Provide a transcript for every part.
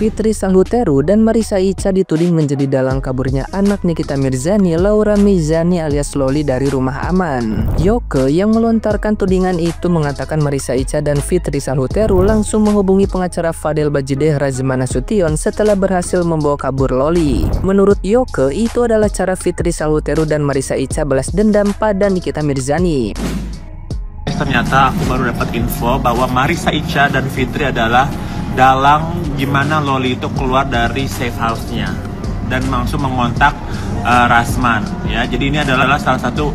Fitri Sahluteru dan Marissa Icha dituding menjadi dalang kaburnya anak Nikita Mirzani, Laura Mizani alias Loli dari rumah aman. Yoke yang melontarkan tudingan itu mengatakan Marissa Icha dan Fitri Sahluteru langsung menghubungi pengacara Fadel Bajideh Razmana Sution setelah berhasil membawa kabur Loli. Menurut Yoke, itu adalah cara Fitri Sahluteru dan Marissa Icha balas dendam pada Nikita Mirzani. Ternyata aku baru dapat info bahwa Marissa Icha dan Fitri adalah dalang gimana Loli itu keluar dari safe house-nya dan langsung mengontak Razman ya. Jadi ini adalah salah satu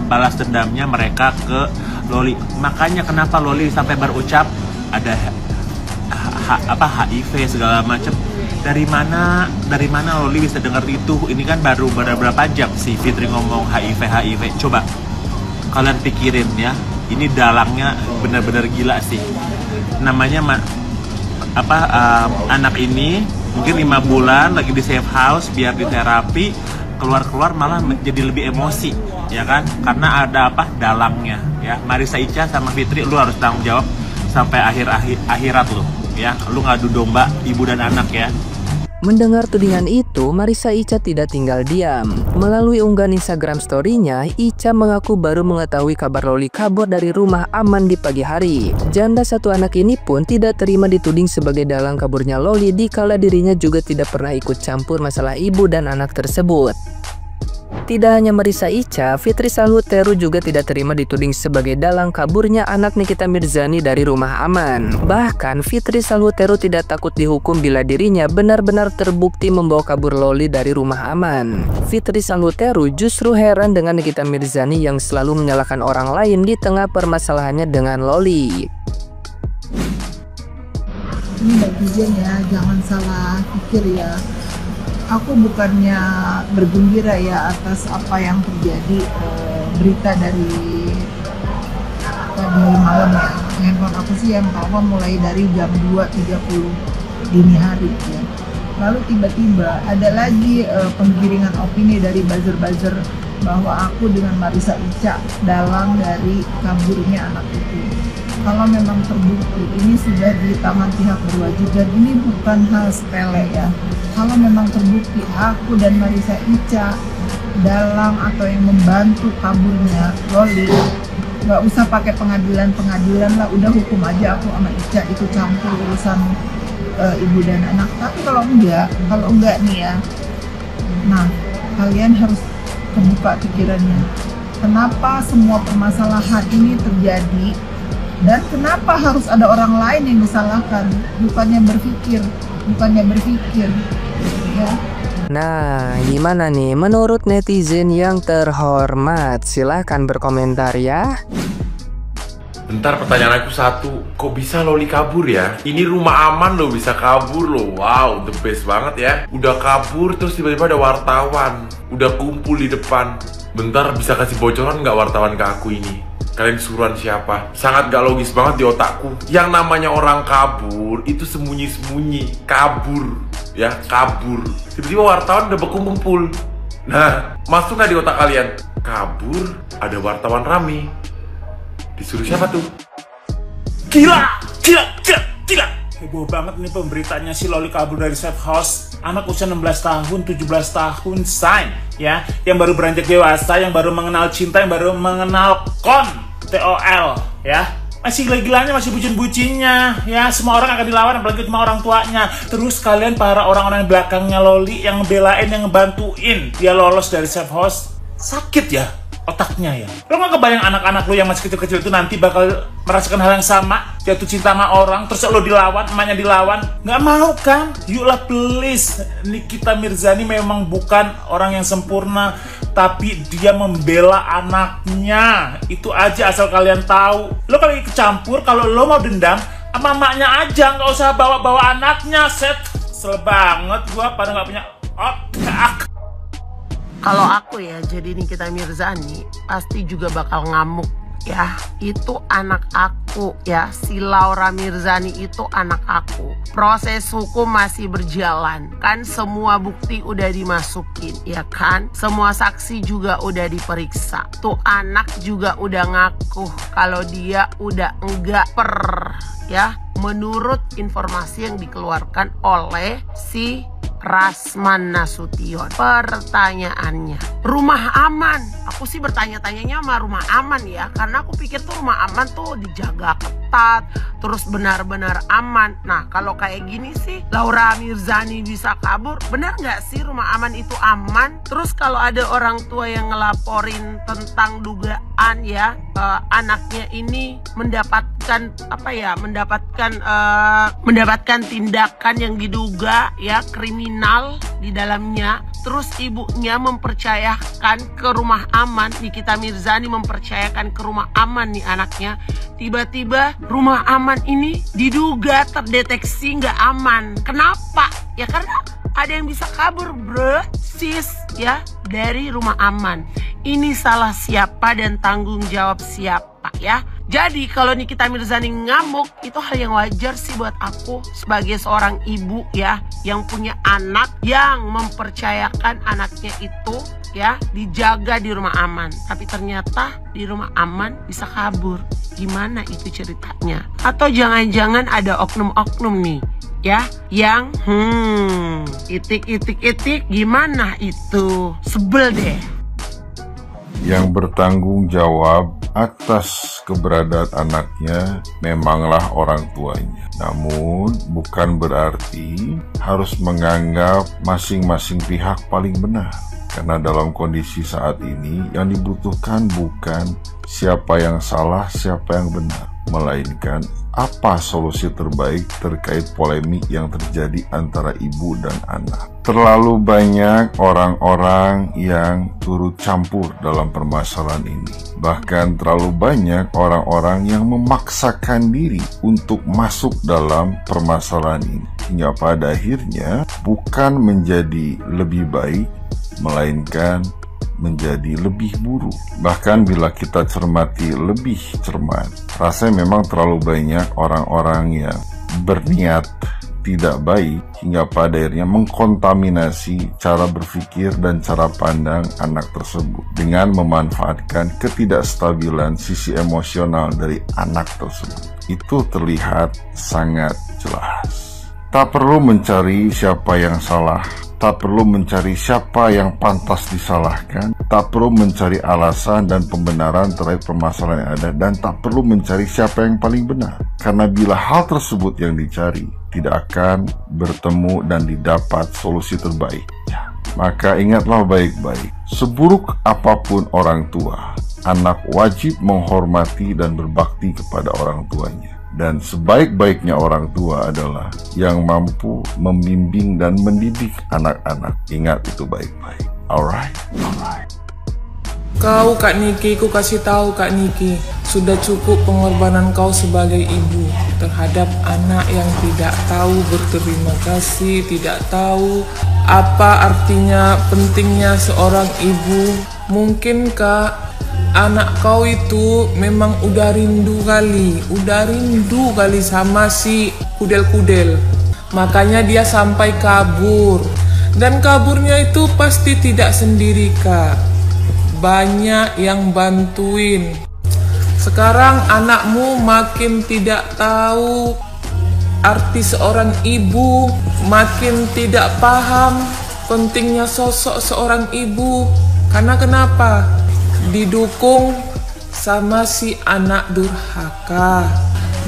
balas dendamnya mereka ke Loli. Makanya kenapa Loli sampai berucap ada HIV segala macam. Dari mana Loli bisa dengar itu? Ini kan baru beberapa jam si Fitri ngomong HIV. Coba kalian pikirin ya. Ini dalangnya benar-benar gila sih. Namanya anak ini mungkin 5 bulan lagi di safe house biar diterapi, keluar malah jadi lebih emosi ya kan, karena ada dalangnya ya. Marissa Icha sama Fitri, lu harus tanggung jawab sampai akhirat lu ya. Lu ngadu domba ibu dan anak ya. Mendengar tudingan itu, Marissa Icha tidak tinggal diam. Melalui unggahan Instagram story-nya, Icha mengaku baru mengetahui kabar Loli kabur dari rumah aman di pagi hari. Janda satu anak ini pun tidak terima dituding sebagai dalang kaburnya Loli dikala dirinya juga tidak pernah ikut campur masalah ibu dan anak tersebut. Tidak hanya Marissa Icha, Fitri Sahluteru juga tidak terima dituding sebagai dalang kaburnya anak Nikita Mirzani dari rumah aman. Bahkan Fitri Sahluteru tidak takut dihukum bila dirinya benar-benar terbukti membawa kabur Loli dari rumah aman. Fitri Sahluteru justru heran dengan Nikita Mirzani yang selalu menyalahkan orang lain di tengah permasalahannya dengan Loli. Ini netizen ya, jangan salah pikir ya. Aku bukannya bergembira ya atas apa yang terjadi, berita dari tadi malam ya. Handphone aku sih yang pertama mulai dari jam 2.30 dini hari ya. Lalu tiba-tiba ada lagi penggiringan opini dari buzzer-buzzer bahwa aku dengan Marissa Icha dalang dari kaburnya anak itu. Kalau memang terbukti, ini sudah di tangan pihak berwajib dan ini bukan hal sepele ya. Kalau memang terbukti aku dan Marissa Icha dalang atau yang membantu kaburnya Loli, nggak usah pakai pengadilan lah, udah hukum aja aku sama Icha itu campur urusan ibu dan anak. Tapi kalau enggak nih ya, nah kalian harus kebuka pikirannya. Kenapa semua permasalahan ini terjadi? Dan kenapa harus ada orang lain yang disalahkan? Bukannya berpikir ya. Nah, gimana nih menurut netizen yang terhormat? Silahkan berkomentar ya. Bentar, pertanyaan aku satu, kok bisa Loli kabur ya? Ini rumah aman loh, bisa kabur loh. Wow, the best banget ya. Udah kabur terus tiba-tiba ada wartawan, udah kumpul di depan. Bentar, bisa kasih bocoran nggak wartawan ke aku ini? Kalian suruhan siapa? Sangat gak logis banget di otakku. Yang namanya orang kabur itu sembunyi-sembunyi. Kabur ya, kabur. Tiba-tiba wartawan udah berkumpul. Nah, masuk gak di otak kalian? Kabur, ada wartawan rame. Disuruh siapa tuh? Gila! Heboh banget nih pemberitanya si Loli kabur dari safe house. Anak usia 16 tahun, 17 tahun, sign ya. Yang baru beranjak dewasa, yang baru mengenal cinta, yang baru mengenal TOL ya. Masih gila-gilanya, masih bucin-bucinnya ya. Semua orang akan dilawan, apalagi cuma orang tuanya. Terus kalian para orang-orang yang belakangnya Loli, yang belain, yang ngebantuin dia lolos dari safe house, sakit ya otaknya ya. Lo gak kebayang anak-anak lo yang masih kecil-kecil itu nanti bakal merasakan hal yang sama, jatuh cinta sama orang, terus lo dilawan, emaknya dilawan? Gak mau kan? Yuklah please. Nikita Mirzani memang bukan orang yang sempurna, tapi dia membela anaknya. Itu aja asal kalian tahu. Lo kalau kecampur, kalau lo mau dendam sama emaknya aja, nggak usah bawa-bawa anaknya. Kesel banget gua pada nggak punya otak. Kalau aku ya jadi Nikita Mirzani pasti juga bakal ngamuk ya. Itu anak aku ya, si Laura Mirzani itu anak aku. Proses hukum masih berjalan kan, semua bukti udah dimasukin ya kan, semua saksi juga udah diperiksa. Tuh anak juga udah ngaku kalau dia udah enggak menurut informasi yang dikeluarkan oleh si Rasman Nasution. Pertanyaannya, rumah aman. Aku sih bertanya-tanyanya sama rumah aman ya, karena aku pikir tuh rumah aman tuh dijaga ketat, terus benar-benar aman. Nah kalau kayak gini sih Laura Mirzani bisa kabur, benar nggak sih rumah aman itu aman? Terus kalau ada orang tua yang ngelaporin tentang dugaan ya anaknya ini mendapatkan mendapatkan tindakan yang diduga ya kriminal di dalamnya, terus ibunya mempercayakan ke rumah aman, Nikita Mirzani mempercayakan ke rumah aman nih anaknya, tiba-tiba rumah aman ini diduga terdeteksi nggak aman. Kenapa? Ya karena ada yang bisa kabur bro, sis ya, dari rumah aman. Ini salah siapa dan tanggung jawab siapa ya? Jadi kalau Nikita Mirzani ngamuk itu hal yang wajar sih buat aku sebagai seorang ibu ya, yang punya anak, yang mempercayakan anaknya itu ya dijaga di rumah aman, tapi ternyata di rumah aman bisa kabur. Gimana itu ceritanya? Atau jangan-jangan ada oknum-oknum nih ya yang itik gimana itu? Sebel deh. Yang bertanggung jawab atas keberadaan anaknya memanglah orang tuanya. Namun bukan berarti harus menganggap masing-masing pihak paling benar. Karena dalam kondisi saat ini yang dibutuhkan bukan siapa yang salah, siapa yang benar, melainkan apa solusi terbaik terkait polemik yang terjadi antara ibu dan anak. Terlalu banyak orang-orang yang turut campur dalam permasalahan ini. Bahkan terlalu banyak orang-orang yang memaksakan diri untuk masuk dalam permasalahan ini. Hingga pada akhirnya bukan menjadi lebih baik, melainkan menjadi lebih buruk. Bahkan bila kita cermati lebih cermat, rasanya memang terlalu banyak orang-orang yang berniat tidak baik hingga pada akhirnya mengkontaminasi cara berpikir dan cara pandang anak tersebut dengan memanfaatkan ketidakstabilan sisi emosional dari anak tersebut. Itu terlihat sangat jelas. Tak perlu mencari siapa yang salah, tak perlu mencari siapa yang pantas disalahkan, tak perlu mencari alasan dan pembenaran terkait permasalahan yang ada, dan tak perlu mencari siapa yang paling benar. Karena bila hal tersebut yang dicari, tidak akan bertemu dan didapat solusi terbaik. Maka ingatlah baik-baik, seburuk apapun orang tua, anak wajib menghormati dan berbakti kepada orang tuanya. Dan sebaik-baiknya orang tua adalah yang mampu membimbing dan mendidik anak-anak. Ingat itu baik-baik. Alright? Kau Kak Niki, ku kasih tahu Kak Niki, sudah cukup pengorbanan kau sebagai ibu terhadap anak yang tidak tahu berterima kasih, tidak tahu apa artinya pentingnya seorang ibu. Mungkin Kak, anak kau itu memang udah rindu kali sama si kudel-kudel. Makanya dia sampai kabur. Dan kaburnya itu pasti tidak sendiri Kak, banyak yang bantuin. Sekarang anakmu makin tidak tahu arti seorang ibu, makin tidak paham pentingnya sosok seorang ibu. Karena kenapa? Didukung sama si anak durhaka,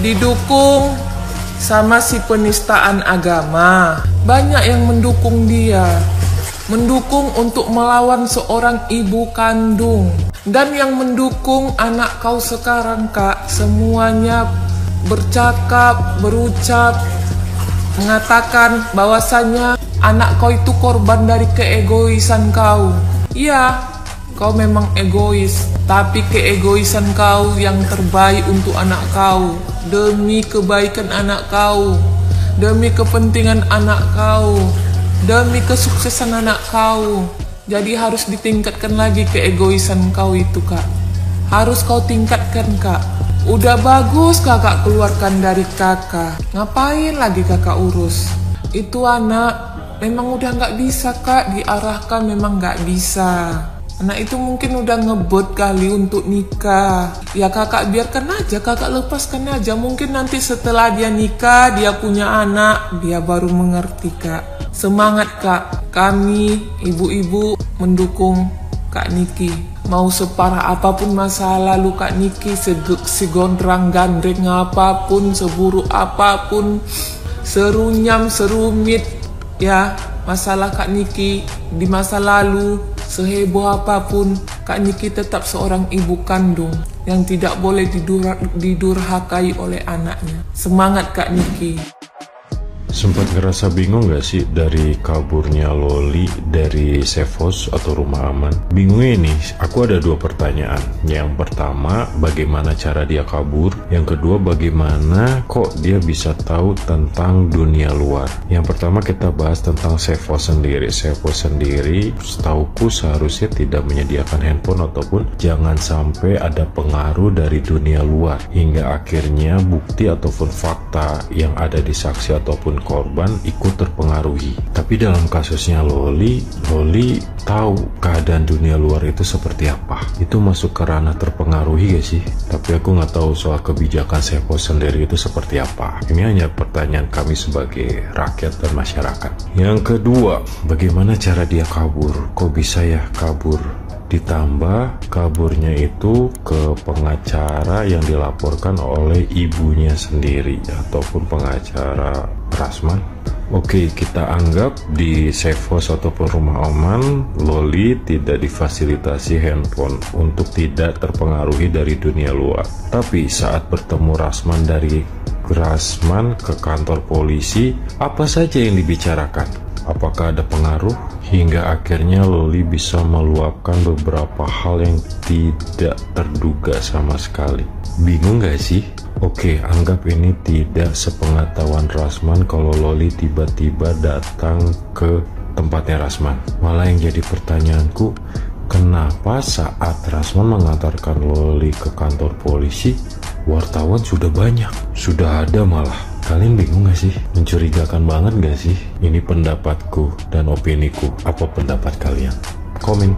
didukung sama si penistaan agama. Banyak yang mendukung dia, mendukung untuk melawan seorang ibu kandung. Dan yang mendukung anak kau sekarang Kak, semuanya berucap, mengatakan bahwasannya anak kau itu korban dari keegoisan kau. Iya, kau memang egois, tapi keegoisan kau yang terbaik untuk anak kau, demi kebaikan anak kau, demi kepentingan anak kau, demi kesuksesan anak kau. Jadi harus ditingkatkan lagi keegoisan kau itu Kak. Harus kau tingkatkan Kak. Udah bagus kakak keluarkan dari kakak, ngapain lagi kakak urus? Itu anak memang udah gak bisa Kak diarahkan, memang gak bisa. Anak itu mungkin udah ngebet kali untuk nikah. Ya kakak biarkan aja, kakak lepaskan aja. Mungkin nanti setelah dia nikah, dia punya anak, dia baru mengerti kak. Semangat kak, kami ibu-ibu mendukung Kak Niki. Mau separah apapun masa lalu Kak Niki, segondrang gandreng apapun, seburuk apapun, serunyam serumit ya masalah Kak Niki di masa lalu, seheboh apapun, Kak Niki tetap seorang ibu kandung yang tidak boleh didurhakai oleh anaknya. Semangat Kak Niki. Sempat ngerasa bingung gak sih dari kaburnya Loli dari safe house atau rumah aman? Bingungnya ini, aku ada dua pertanyaan. Yang pertama, bagaimana cara dia kabur? Yang kedua, bagaimana kok dia bisa tahu tentang dunia luar? Yang pertama kita bahas tentang safe house sendiri. Safe house sendiri, setauku seharusnya tidak menyediakan handphone ataupun jangan sampai ada pengaruh dari dunia luar hingga akhirnya bukti ataupun fakta yang ada di saksi ataupun korban ikut terpengaruhi. Tapi dalam kasusnya Loli tahu keadaan dunia luar itu seperti apa. Itu masuk ke ranah terpengaruhi gak sih? Tapi aku nggak tahu soal kebijakan safe house sendiri itu seperti apa. Ini hanya pertanyaan kami sebagai rakyat dan masyarakat. Yang kedua, bagaimana cara dia kabur? Kok bisa ya kabur? Ditambah kaburnya itu ke pengacara yang dilaporkan oleh ibunya sendiri ataupun pengacara Rasman. Oke, kita anggap di safe house ataupun rumah aman Loli tidak difasilitasi handphone untuk tidak terpengaruhi dari dunia luar. Tapi saat bertemu Rasman ke kantor polisi, apa saja yang dibicarakan? Apakah ada pengaruh? Hingga akhirnya Loli bisa meluapkan beberapa hal yang tidak terduga sama sekali. Bingung gak sih? Oke, anggap ini tidak sepengetahuan Rasman kalau Loli tiba-tiba datang ke tempatnya Rasman. Malah yang jadi pertanyaanku, kenapa saat Rasman mengantarkan Loli ke kantor polisi, wartawan sudah banyak, sudah ada malah. Kalian bingung gak sih? Mencurigakan banget gak sih? Ini pendapatku dan opiniku. Apa pendapat kalian? Komen.